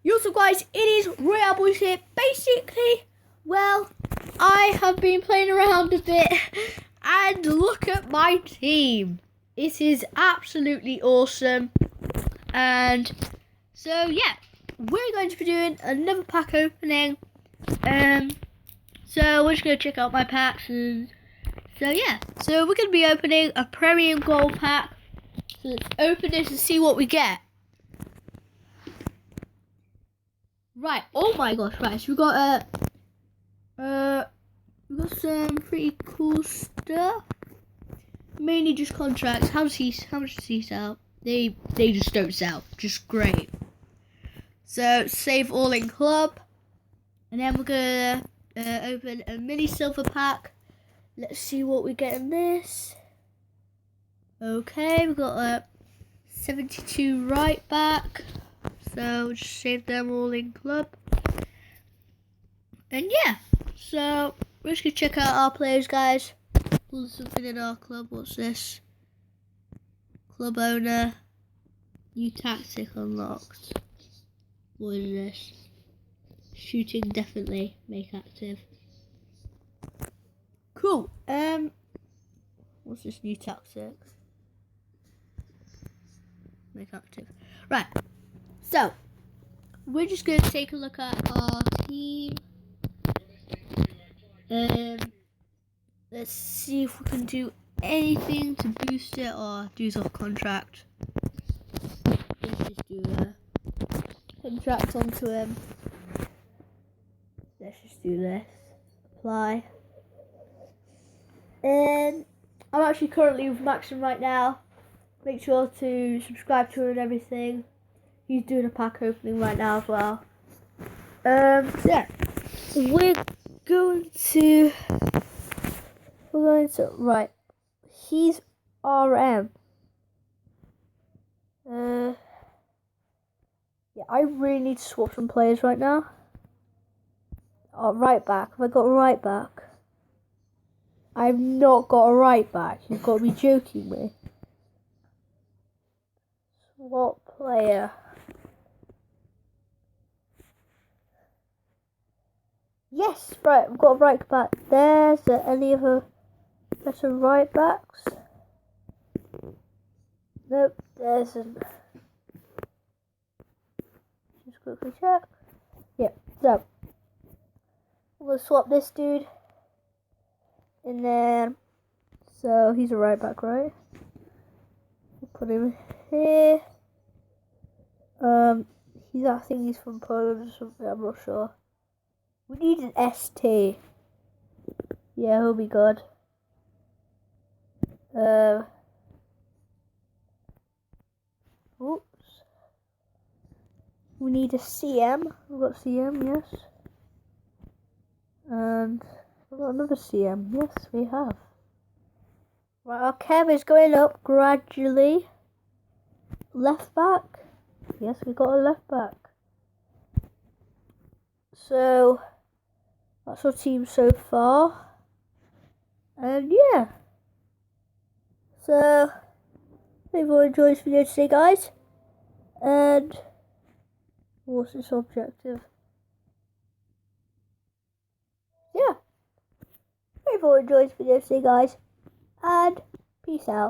Yo, so guys, it is Royale Boys here. Basically, well, I have been playing around a bit, and look at my team. It is absolutely awesome. And so, yeah, we're going to be doing another pack opening. So we're just going to check out my packs. And so, yeah, so we're going to be opening a Premium Gold pack. So let's open this and see what we get. Right, oh my gosh, right, so we got we got some pretty cool stuff. Mainly just contracts. How much does he sell? They just don't sell. Just great. So save all in club. And then we're gonna open a mini silver pack. Let's see what we get in this. Okay, we got a 72 right back. So just save them all in club. And yeah, so we're just gonna check out our players, guys. There's something in our club. What's this? Club owner. New tactic unlocked. What is this? Shooting definitely. Make active. Cool. What's this new tactic? Make active. Right. So we're just gonna take a look at our team. Let's see if we can do anything to boost it or do our contract. Let's just do a contract onto him. Let's just do this. Apply. And I'm actually currently with Maxim right now. Make sure to subscribe to him and everything. He's doing a pack opening right now as well. Yeah. We're going to right. He's RM. Yeah, I really need to swap some players right now. Oh, right back. Have I got a right back? I've not got a right back. You've got to be joking me. Swap player. Yes, right. I've got a right back. There's any other better right backs? Nope, there isn't. Just quickly check. Yep, so I'm gonna swap this dude. And then, so he's a right back, right? We'll put him here. I think he's from Poland or something, I'm not sure. We need an ST. Yeah, he'll be good. Oops. We need a CM. We've got CM, yes. And we've got another CM. Yes, we have. Right, our chem is going up gradually. Left back. Yes, we got a left back. So that's our team so far. And yeah. So hope you all enjoyed this video today, guys. And what's this objective? Yeah. Hope you all enjoyed this video today, guys. And peace out.